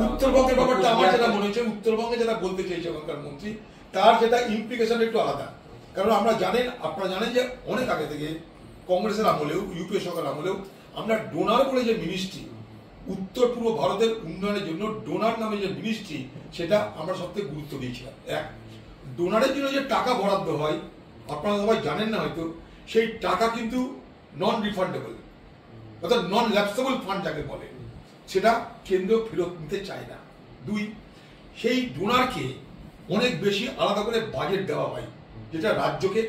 উত্তরবঙ্গের ব্যাপারটা আমার যেটা মনে হচ্ছে, উত্তরবঙ্গে যেটা বলতে চাইছে ওখানকার মন্ত্রী, তার যেটা ইমপ্লিকেশন একটু আলাদা। কারণ আপনারা জানেন যে অনেক আগে থেকে কংগ্রেসের আমলেও, ইউপিএ সরকার আমলেও আমরা ডোনার বলে যে মিনিস্ট্রি, উত্তর পূর্ব ভারতের উন্নয়নের জন্য ডোনার নামে যে মিনিস্ট্রি, সেটা আমরা সবথেকে গুরুত্ব দিয়েছিলাম। এক, ডোনারের জন্য যে টাকা বরাদ্দ হয়, আপনারা সবাই জানেন না হয়তো, সেই টাকা কিন্তু নন রিফান্ডেবল, অর্থাৎ নন ল্যাপসেবল ফান্ড যাকে বলে, সেটা কেন্দ্র ফেরত নিতে চায় না। দুই, সেই ডোনারকে অনেক বেশি আলাদা করে বাজেট দেওয়া হয়, যেটা রাজ্যকে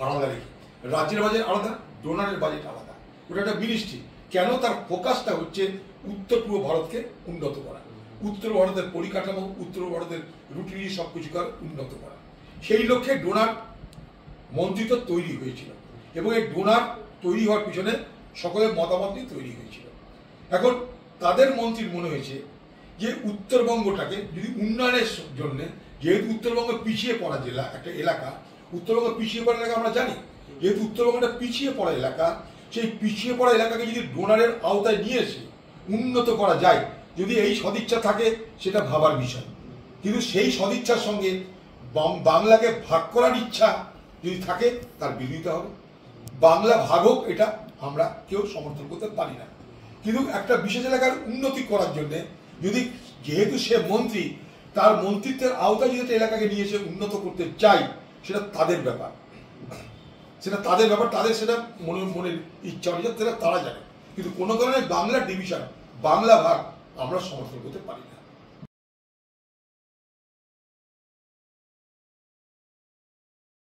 আলাদা রেখে। রাজ্যের বাজেট আলাদা, ডোনারের বাজেট আলাদা। ওটা একটা মিনিস্ট্রি। কেন? তার ফোকাসটা হচ্ছে উত্তর পূর্ব ভারতকে উন্নত করা, উত্তর ভারতের পরিকাঠামো, উত্তর ভারতের রুটিনি সবকিছু উন্নত করা। সেই লক্ষ্যে ডোনার মন্ত্রিত্ব তৈরি হয়েছিল, এবং এই ডোনার তৈরি হওয়ার পিছনে সকলের মতামত নিয়ে তৈরি হয়েছিল। এখন তাদের মন্ত্রীর মনে হয়েছে যে উত্তরবঙ্গটাকে যদি উন্নয়নের জন্য, যেহেতু উত্তরবঙ্গ পিছিয়ে পড়া জেলা, একটা এলাকা, উত্তরবঙ্গ পিছিয়ে পড়া এলাকা আমরা জানি, যেহেতু উত্তরবঙ্গটা পিছিয়ে পড়া এলাকা, সেই পিছিয়ে পড়া এলাকাকে যদি ডোনারের আওতায় নিয়ে এসে উন্নত করা যায়, যদি এই সদিচ্ছা থাকে, সেটা ভাবার বিষয়। কিন্তু সেই সদিচ্ছার সঙ্গে বাংলাকে ভাগ করার ইচ্ছা যদি থাকে, তার বিরোধিতা হবে। বাংলা ভাগ হোক, এটা আমরা কেউ সমর্থন করতে পারি না। কিন্তু একটা বিশেষ এলাকার উন্নতি করার জন্য, যদি যেহেতু সে মন্ত্রী, তার মন্ত্রিত্বের আওতায় যদি এলাকাকে নিয়ে এসে উন্নত করতে চাই, সেটা তাদের ব্যাপার, তাদের সেটা মনের ইচ্ছা অনুযায়ী তারা জানে। কিন্তু কোনো কারণে বাংলা ডিভিশন, বাংলা ভাগ আমরা সমর্থন করতে পারি না।